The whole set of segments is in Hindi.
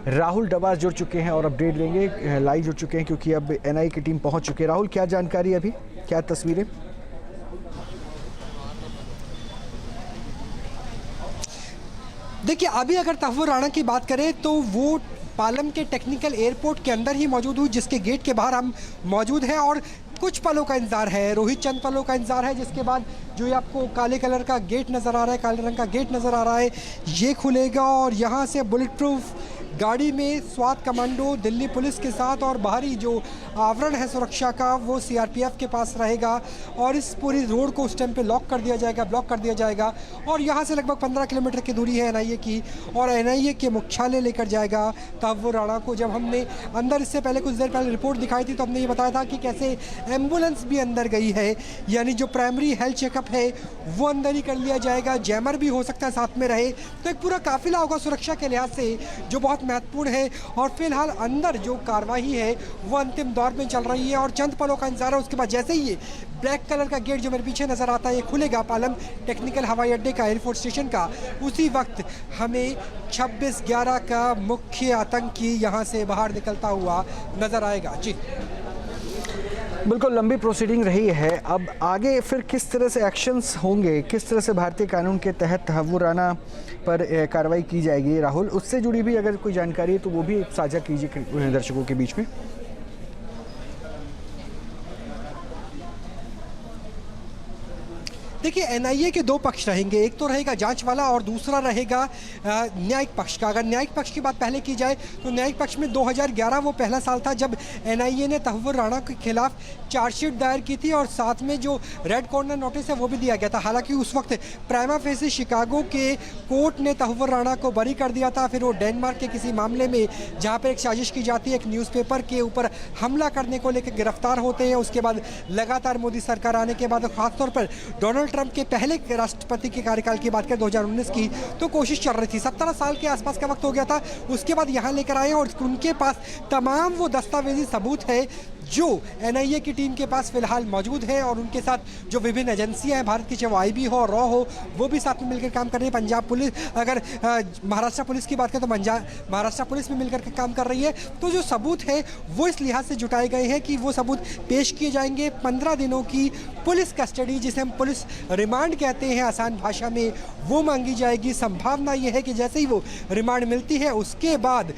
राहुल डबास जुड़ चुके हैं और अपडेट देंगे, लाइव जुड़ चुके हैं क्योंकि अब एनआईए की टीम पहुंच चुकी है। राहुल, क्या जानकारी अभी, क्या तस्वीरें? देखिए, अभी अगर तहव्वुर राणा की बात करें तो वो पालम के टेक्निकल एयरपोर्ट के अंदर ही मौजूद हुई, जिसके गेट के बाहर हम मौजूद हैं और कुछ पलों का इंतजार है, रोहित चंद पलों का इंतजार है, जिसके बाद जो ये आपको काले कलर का गेट नज़र आ रहा है, काले रंग का गेट नज़र आ रहा है, ये खुलेगा और यहाँ से बुलेट प्रूफ गाड़ी में स्वात कमांडो दिल्ली पुलिस के साथ और बाहरी जो आवरण है सुरक्षा का वो सीआरपीएफ के पास रहेगा और इस पूरी रोड को उस टाइम पे लॉक कर दिया जाएगा, ब्लॉक कर दिया जाएगा। और यहाँ से लगभग 15 किलोमीटर की दूरी है एनआईए की और एनआईए के मुख्यालय लेकर जाएगा तहव्वुर राणा को। जब हमने अंदर इससे पहले कुछ देर पहले रिपोर्ट दिखाई थी तो हमने ये बताया था कि कैसे एम्बुलेंस भी अंदर गई है, यानी जो प्राइमरी हेल्थ चेकअप है वो अंदर ही कर लिया जाएगा, जैमर भी हो सकता है साथ में रहे, तो एक पूरा काफिला होगा सुरक्षा के लिहाज से जो बहुत महत्वपूर्ण है। और फिलहाल अंदर जो कार्रवाई है वो अंतिम दौर में चल रही है और चंद पलों का इंतजार है। उसके बाद जैसे ही ये ब्लैक कलर का गेट जो मेरे पीछे नजर आता है ये खुलेगा पालम टेक्निकल हवाई अड्डे का, एयरफोर्स स्टेशन का, उसी वक्त हमें 26/11 का मुख्य आतंकी यहाँ से बाहर निकलता हुआ नजर आएगा। जी बिल्कुल, लंबी प्रोसीडिंग रही है। अब आगे फिर किस तरह से एक्शंस होंगे, किस तरह से भारतीय कानून के तहत तहव्वुर राणा पर कार्रवाई की जाएगी? राहुल, उससे जुड़ी भी अगर कोई जानकारी है तो वो भी साझा कीजिए दर्शकों के बीच में। देखिए, एनआईए के दो पक्ष रहेंगे, एक तो रहेगा जांच वाला और दूसरा रहेगा न्यायिक पक्ष का। अगर न्यायिक पक्ष की बात पहले की जाए तो न्यायिक पक्ष में 2011 वो पहला साल था जब एनआईए ने तहव्वुर राणा के खिलाफ चार्जशीट दायर की थी और साथ में जो रेड कॉर्नर नोटिस है वो भी दिया गया था। हालांकि उस वक्त प्राइमा फेसी शिकागो के कोर्ट ने तहव्वुर राणा को बरी कर दिया था। फिर वो डेनमार्क के किसी मामले में जहाँ पर एक साजिश की जाती है, एक न्यूज़पेपर के ऊपर हमला करने को लेकर गिरफ्तार होते हैं। उसके बाद लगातार मोदी सरकार आने के बाद खासतौर पर डोनाल्ड ट्रंप के पहले राष्ट्रपति के कार्यकाल की बात करें 2019 की, तो कोशिश चल रही थी, 17 साल के आसपास का वक्त हो गया था। उसके बाद यहाँ लेकर आए और उनके पास तमाम वो दस्तावेजी सबूत है जो एनआईए की टीम के पास फिलहाल मौजूद है और उनके साथ जो विभिन्न एजेंसियां हैं भारत की, चाहे वो आईबी हो, रॉ हो, वो भी साथ में मिलकर काम कर रही है। पंजाब पुलिस, अगर महाराष्ट्र पुलिस की बात करें तो महाराष्ट्र पुलिस में मिलकर के काम कर रही है। तो जो सबूत है वो इस लिहाज से जुटाए गए हैं कि वो सबूत पेश किए जाएंगे। 15 दिनों की पुलिस कस्टडी, जिसे हम पुलिस रिमांड कहते हैं आसान भाषा में, वो मांगी जाएगी। संभावना ये है कि जैसे ही वो रिमांड मिलती है उसके बाद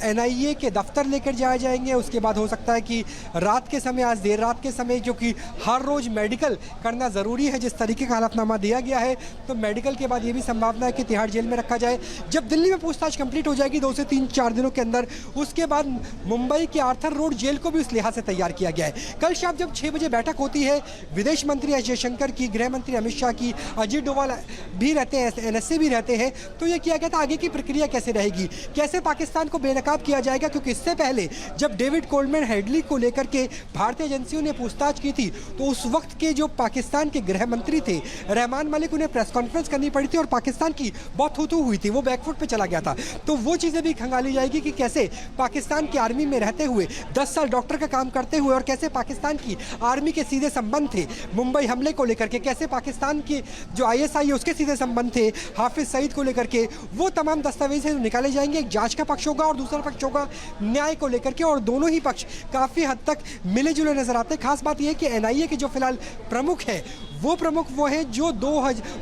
एनआईए के दफ्तर लेकर जाए जाएंगे। उसके बाद हो सकता है कि रात के समय, आज देर रात के समय, जो कि हर रोज मेडिकल करना ज़रूरी है जिस तरीके का हलफनामा दिया गया है, तो मेडिकल के बाद ये भी संभावना है कि तिहाड़ जेल में रखा जाए। जब दिल्ली में पूछताछ कंप्लीट हो जाएगी 2 से 3-4 दिनों के अंदर, उसके बाद मुंबई के आर्थर रोड जेल को भी उस लिहाज से तैयार किया गया है। कल शाम जब 6 बजे बैठक होती है, विदेश मंत्री एस जयशंकर की, गृह मंत्री अमित शाह की, अजीत डोभाल भी रहते हैं, एनएसए भी रहते हैं, तो ये किया गया था आगे की प्रक्रिया कैसे रहेगी, कैसे पाकिस्तान को बेनकाब किया जाएगा। क्योंकि इससे पहले जब डेविड कोलमैन हेडली को लेकर के भारतीय एजेंसियों ने पूछताछ की थी तो उस वक्त के जो पाकिस्तान के गृह मंत्री थे रहमान मलिक, उन्हें प्रेस कॉन्फ्रेंस करनी पड़ी थी और पाकिस्तान की बहुत थू-थू हुई थी, वो बैकफुट पे चला गया था। तो वो चीज़ें भी खंगाली जाएगी कि कैसे पाकिस्तान की आर्मी में रहते हुए 10 साल डॉक्टर का काम करते हुए और कैसे पाकिस्तान की आर्मी के सीधे संबंध थे मुंबई हमले को लेकर के, कैसे पाकिस्तान के जो ISI है उसके सीधे संबंध थे हाफिज सईद को लेकर के, वो तमाम दस्तावेज निकाले जाएंगे। एक जांच का पक्ष होगा और दूसरा पक्ष होगा न्याय को लेकर के, और दोनों ही पक्ष काफ़ी हद तक मिले जुले नजर आते हैं। खास बात यह है कि एनआईए के जो फिलहाल प्रमुख है वो है जो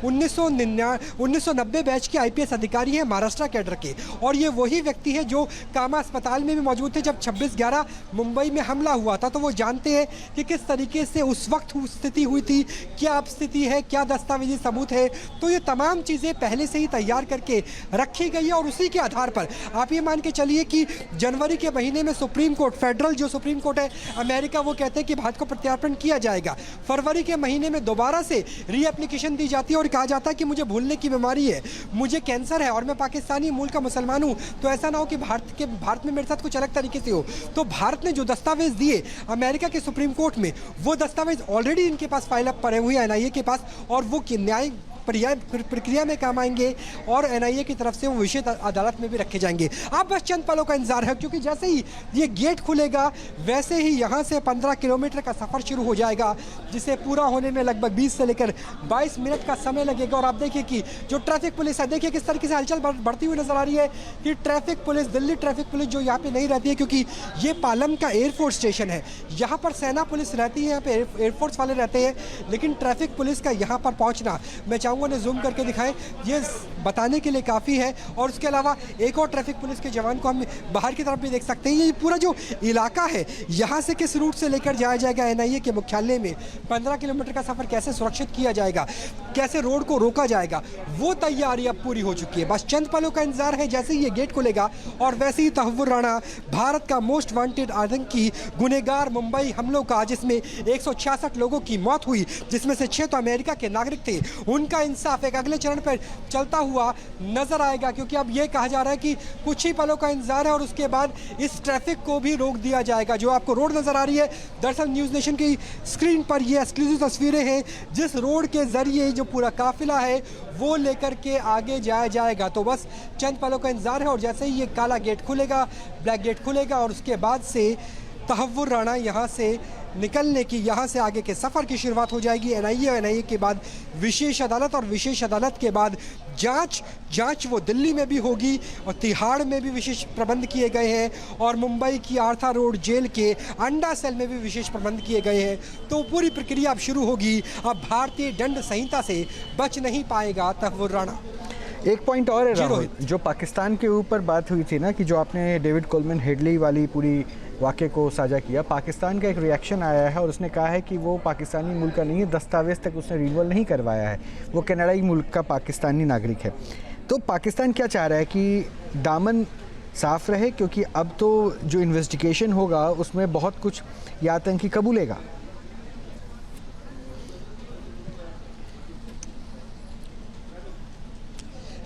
1990 बैच के IPS अधिकारी हैं महाराष्ट्र कैडर के, और ये वही व्यक्ति है जो कामा अस्पताल में भी मौजूद थे जब 26/11 मुंबई में हमला हुआ था। तो वो जानते हैं कि किस तरीके से उस वक्त स्थिति हुई थी, क्या अब स्थिति है, क्या दस्तावेजी सबूत है। तो ये तमाम चीज़ें पहले से ही तैयार करके रखी गई है और उसी के आधार पर आप ये मान के चलिए कि जनवरी के महीने में सुप्रीम कोर्ट, फेडरल जो सुप्रीम कोर्ट है अमेरिका, वो कहते हैं कि भारत को प्रत्यार्पण किया जाएगा। फरवरी के महीने में दोबारा से री एप्लीकेशन दी जाती है और कहा जाता है कि मुझे भूलने की बीमारी है, मुझे कैंसर है और मैं पाकिस्तानी मूल का मुसलमान हूं, तो ऐसा ना हो कि भारत में मेरे साथ कुछ अलग तरीके से हो। तो भारत ने जो दस्तावेज दिए अमेरिका के सुप्रीम कोर्ट में, वो दस्तावेज ऑलरेडी इनके पास फाइल अप पड़े हुए हैं एनआईए के पास, और वो न्याय प्रक्रिया में काम आएंगे और एनआईए की तरफ से वो विशेष अदालत में भी रखे जाएंगे। अब बस चंद पलों का इंतजार है, क्योंकि जैसे ही ये गेट खुलेगा वैसे ही यहाँ से 15 किलोमीटर का सफ़र शुरू हो जाएगा, जिसे पूरा होने में लगभग 20 से लेकर 22 मिनट का समय लगेगा। और आप देखिए कि जो ट्रैफिक पुलिस है, देखिए किस तरीके से हलचल बढ़ती हुई नजर आ रही है कि traffic police, Delhi traffic police जो यहाँ पे नहीं रहती है, क्योंकि ये पालम का एयरफोर्स स्टेशन है, यहाँ पर सेना पुलिस रहती है, यहाँ पे एयरफोर्स वाले रहते हैं, लेकिन ट्रैफिक पुलिस का यहाँ पर पहुँचना, मैं चाहूँगा उन्हें जूम करके दिखाएं, ये बताने के लिए काफ़ी है। और उसके अलावा एक और ट्रैफिक पुलिस के जवान को हम बाहर की तरफ भी देख सकते हैं। ये पूरा जो इलाका है, यहाँ से किस रूट से लेकर जाया जाएगा एनआईए के मुख्यालय में, 15 किलोमीटर का सफ़र कैसे सुरक्षित किया जाएगा, कैसे रोड को रोका जाएगा, वो तैयारी अब पूरी हो चुकी है। बस चंद पलों का इंतजार है, जैसे ही ये गेट खुलेगा और वैसे ही तहव्वुर राणा, भारत का मोस्ट वांटेड आतंकी गुनहगार मुंबई हमलों का, जिसमें 166 लोगों की मौत हुई, जिसमें से 6 तो अमेरिका के नागरिक थे, उनका इंसाफ एक अगले चरण पर चलता हुआ नजर आएगा। क्योंकि अब यह कहा जा रहा है कि कुछ ही पलों का इंतजार है और उसके बाद इस ट्रैफिक को भी रोक दिया जाएगा। जो आपको रोड नजर आ रही है, दरअसल न्यूज़ नेशन की स्क्रीन पर ये एक्सक्लूसिव तस्वीरें हैं, जिस रोड के जरिए जो पूरा काफिला है वो लेकर के आगे जाया जाएगा। तो बस चंद पलों का इंतजार है और जैसे ही ये काला गेट खुलेगा, ब्लैक गेट खुलेगा, और उसके बाद से तहव्वुर राणा यहाँ से निकलने की, यहाँ से आगे के सफ़र की शुरुआत हो जाएगी। एनआईए के बाद विशेष अदालत, और विशेष अदालत के बाद जांच वो दिल्ली में भी होगी, और तिहाड़ में भी विशेष प्रबंध किए गए हैं, और मुंबई की आर्थर रोड जेल के अंडा सेल में भी विशेष प्रबंध किए गए हैं। तो पूरी प्रक्रिया अब शुरू होगी। अब भारतीय दंड संहिता से बच नहीं पाएगा तहव्वुर राणा। एक पॉइंट और है राहुल, जो पाकिस्तान के ऊपर बात हुई थी ना, कि जो आपने डेविड कोलमैन हेडली वाली पूरी वाक़े को साझा किया, पाकिस्तान का एक रिएक्शन आया है और उसने कहा है कि वो पाकिस्तानी मुल्क का नहीं है, दस्तावेज़ तक उसने रिन्यूअल नहीं करवाया है, वो कनाडाई मुल्क का पाकिस्तानी नागरिक है। तो पाकिस्तान क्या चाह रहा है कि दामन साफ़ रहे, क्योंकि अब तो जो इन्वेस्टिगेशन होगा उसमें बहुत कुछ ये आतंकी कबूलेगा।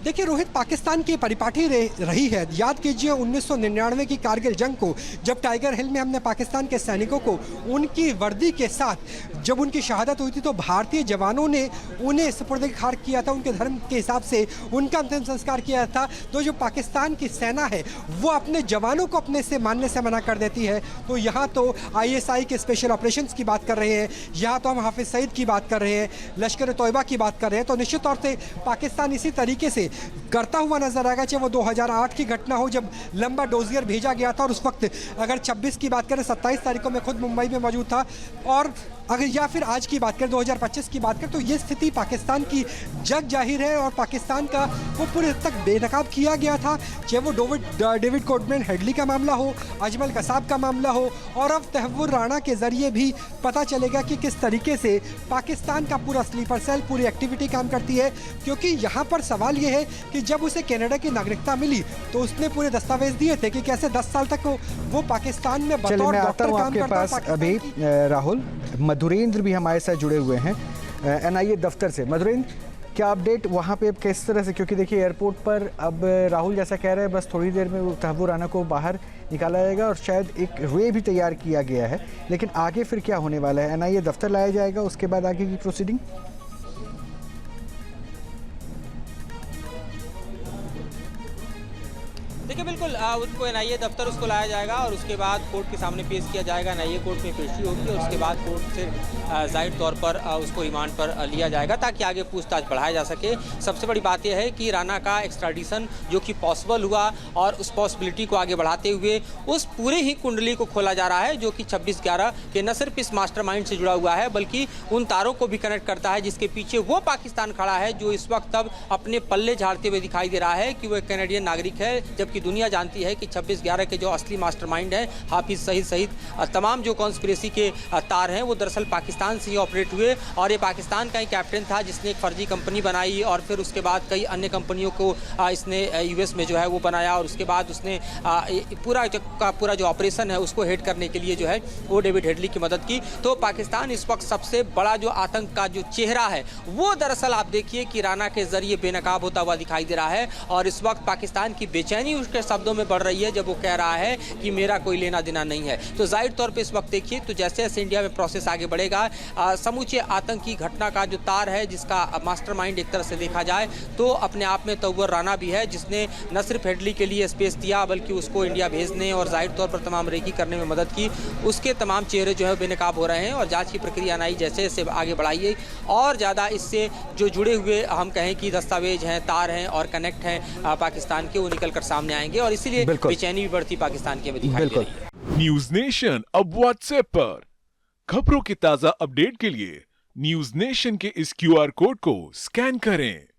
देखिए रोहित, पाकिस्तान की परिपाटी रही है। याद कीजिए 1999 की कारगिल जंग को, जब टाइगर हिल में हमने पाकिस्तान के सैनिकों को उनकी वर्दी के साथ जब उनकी शहादत हुई थी, तो भारतीय जवानों ने उन्हें सुपुर्द खाक किया था, उनके धर्म के हिसाब से उनका अंतिम संस्कार किया था। तो जो पाकिस्तान की सेना है वो अपने जवानों को अपने से मानने से मना कर देती है। तो यहाँ तो ISI के स्पेशल ऑपरेशंस की बात कर रहे हैं, यहाँ तो हम हाफिज सईद की बात कर रहे हैं, लश्कर तोयबा की बात कर रहे हैं। तो निश्चित तौर से पाकिस्तान इसी तरीके से करता हुआ नजर आएगा, चाहे वो 2008 की घटना हो जब लंबा डोजियर भेजा गया था, और उस वक्त अगर 26 की बात करें, 27 तारीख को मैं खुद मुंबई में मौजूद था, और अगर या फिर आज की बात करें 2025 की बात करें, तो ये स्थिति पाकिस्तान की जग जाहिर है। और पाकिस्तान का वो पूरे हद तक बेनकाब किया गया था, चाहे वो डेविड कोलमैन हेडली का मामला हो, अजमल कसाब का मामला हो, और अब तहव्वुर राणा के जरिए भी पता चलेगा कि किस तरीके से पाकिस्तान का पूरा स्लीपर सेल, पूरी एक्टिविटी काम करती है। क्योंकि यहाँ पर सवाल ये है कि जब उसे कनाडा की नागरिकता मिली तो उसने पूरे दस्तावेज दिए थे कि कैसे 10 साल तक वो पाकिस्तान में बतौर डॉक्टर काम करता था। अभी राहुल, मधुरेंद्र भी हमारे साथ जुड़े हुए हैं एनआईए दफ्तर से। मधुरेंद्र, क्या अपडेट वहाँ पे किस तरह से, क्योंकि देखिए एयरपोर्ट पर अब राहुल जैसा कह रहे हैं बस थोड़ी देर में तहव्वुर राणा को बाहर निकाला जाएगा और शायद एक वे भी तैयार किया गया है, लेकिन आगे फिर क्या होने वाला है? एनआईए दफ्तर लाया जाएगा, उसके बाद आगे की प्रोसीडिंग? देखिए बिल्कुल उनको एनआईए दफ्तर उसको लाया जाएगा और उसके बाद कोर्ट के सामने पेश किया जाएगा। एनआईए कोर्ट में पेशी होगी और उसके बाद कोर्ट से जाहिर तौर पर उसको रिमांड पर लिया जाएगा ताकि आगे पूछताछ बढ़ाया जा सके। सबसे बड़ी बात यह है कि राणा का एक्स्ट्राडिशन जो कि पॉसिबल हुआ और उस पॉसिबिलिटी को आगे बढ़ाते हुए उस पूरे ही कुंडली को खोला जा रहा है जो कि 26/11 के न सिर्फ इस मास्टरमाइंड से जुड़ा हुआ है बल्कि उन तारों को भी कनेक्ट करता है जिसके पीछे वो पाकिस्तान खड़ा है जो इस वक्त अब अपने पल्ले झाड़ते हुए दिखाई दे रहा है कि वो एक कैनेडियन नागरिक है, जबकि दुनिया जानती है कि 26/11 के जो असली मास्टरमाइंड हैं हाफिज सईद सहित तमाम जो कॉन्स्पिरेसी के तार हैं वो दरअसल पाकिस्तान से ही ऑपरेट हुए और ये पाकिस्तान का ही कैप्टन था जिसने एक फर्जी कंपनी बनाई और फिर उसके बाद कई अन्य कंपनियों को इसने यूएस में जो है वो बनाया और उसके बाद उसने पूरा जो ऑपरेशन है उसको हेड करने के लिए जो है वो डेविड हेडली की मदद की। तो पाकिस्तान इस वक्त सबसे बड़ा जो आतंक का जो चेहरा है वो दरअसल आप देखिए कि राणा के जरिए बेनकाब होता हुआ दिखाई दे रहा है और इस वक्त पाकिस्तान की बेचैनी उसके शब्दों में में बढ़ रही है जब वो कह रहा है कि मेरा कोई लेना देना नहीं है। तो जाहिर तौर पे इस वक्त देखिए तो जैसे जैसे इंडिया में प्रोसेस आगे बढ़ेगा, समूचे आतंकी घटना का जो तार है, जिसका मास्टरमाइंड एक तरह से देखा जाए तो अपने आप में तौवर राना भी है, जिसने न सिर्फ हेडली के लिए स्पेस दिया बल्कि उसको इंडिया भेजने और जाहिर तौर पर तमाम रेकी करने में मदद की। उसके तमाम चेहरे जो है बेनकाब हो रहे हैं और जांच की प्रक्रिया नई जैसे जैसे आगे बढ़ाइए और ज़्यादा इससे जो जुड़े हुए हम कहें कि दस्तावेज हैं, तार हैं और कनेक्ट हैं पाकिस्तान के, वो निकल कर सामने आएंगे और इसीलिए बेचैनी भी बढ़ती पाकिस्तान की हमें दिखाई दे रही है। न्यूज नेशन अब व्हाट्सएप पर खबरों के ताजा अपडेट के लिए न्यूज नेशन के इस QR कोड को स्कैन करें।